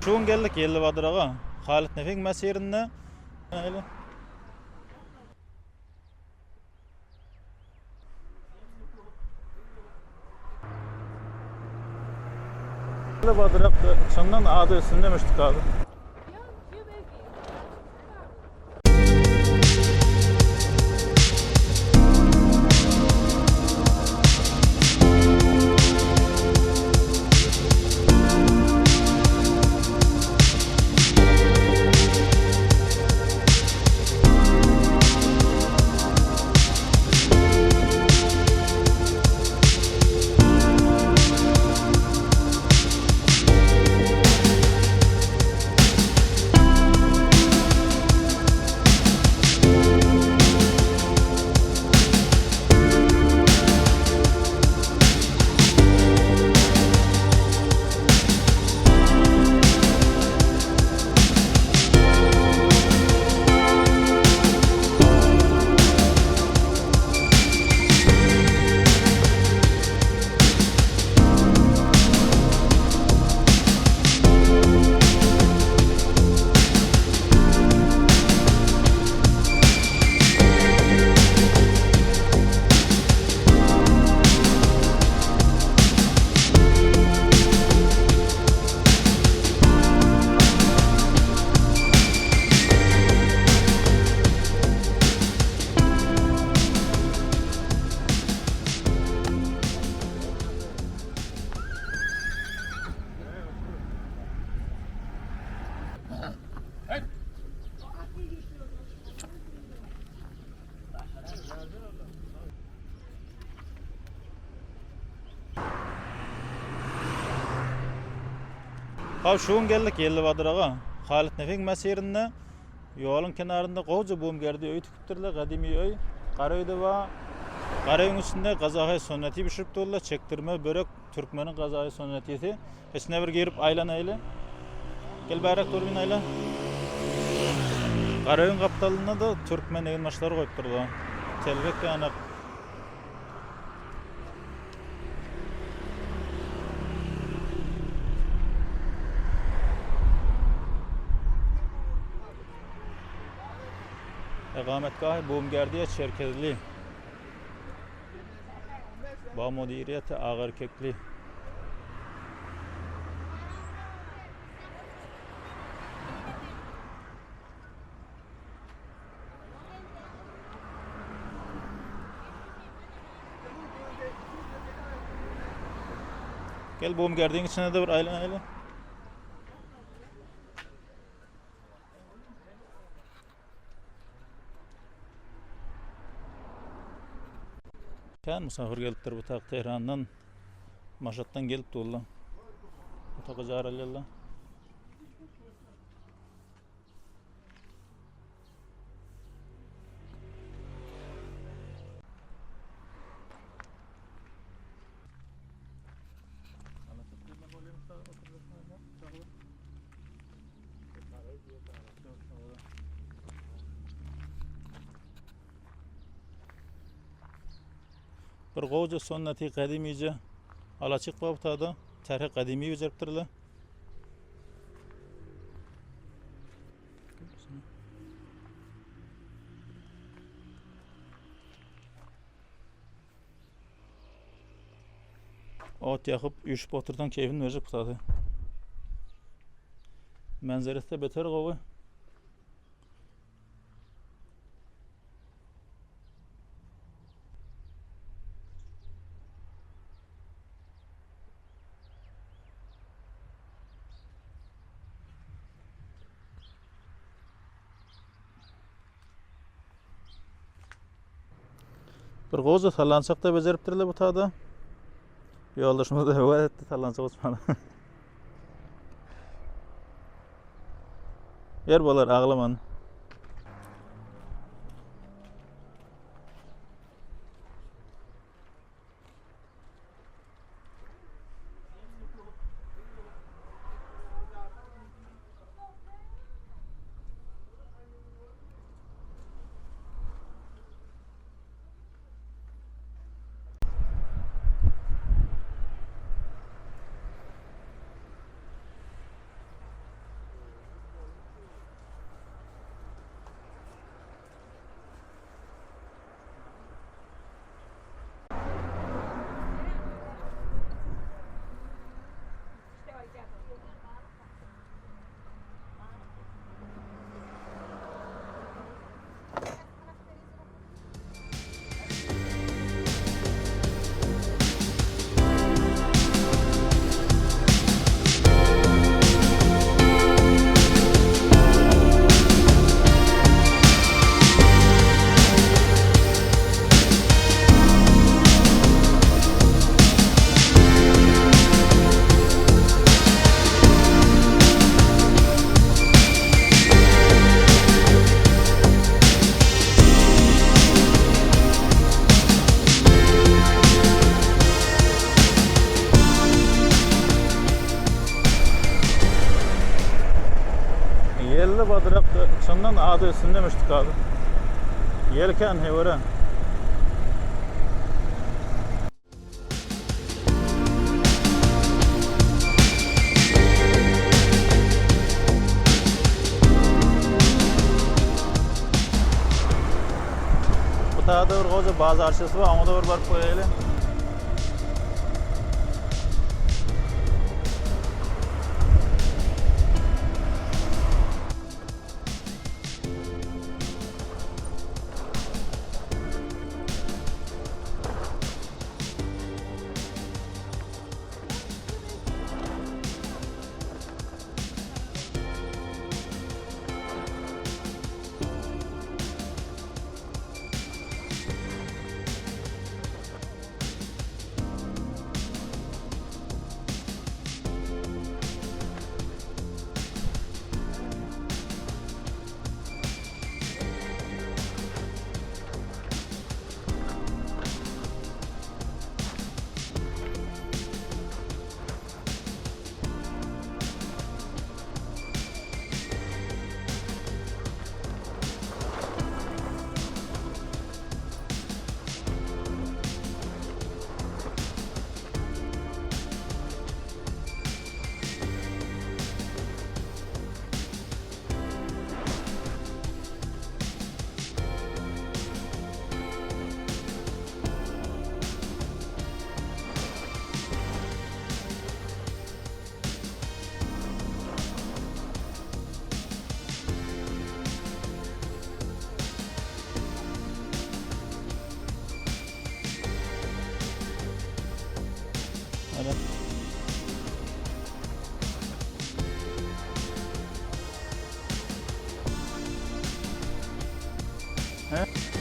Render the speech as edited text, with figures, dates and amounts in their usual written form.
şuun geldik Yelli Badırağa. Halit Nefek mesirinde. Öyle. Yelli Badırak çandan adı üstünde müştük abi. Abi şuun geldik Yelli Badırağa. Halit Nefek mesirinde. Yolun kenarında koca boğumgerdi öy tüküptürler, kadimi öy. Qaraydı va. Qarayın üstünde qazaqay sünneti bişirip dolla, çektirme, börek, Türkmenin qazaqay sünnetiyeti. Eşine bir girip aylan ayla. Gel bayrak turbin ayla. Qarayın kaptalına da Türkmen eğilmaçları koyup durdu. Telbek yani. İkametgahı Boğumgerdiye Çerkezli. Ba mudiriyeti Ağırköklü. Gel Boğumgerdiğin içine de bir aylan. Kan misafir gelipdir bu taq Tehran'dan, Maşat'tan gelip dolla. Bu tağı jaralıyla. Bir qoğuca sünneti kadimice alaçık babtada tarih kadimi üzeriptirler. Ot yakıp üşüp oturdan keyfini verecek butadı. Manzarası da beter qoğu. Bir qoğuca talançaq da beceriptirler butada. Yoldaşımız da hava etti talançaq Osman'a. Yer bolar ağlaman. Yerli badırak çından adı üstündemiştik abi. Yelken hevere. Bu tarafta bir koca bazarçısı var, ona da bir barıp koyayım. Hadi. He?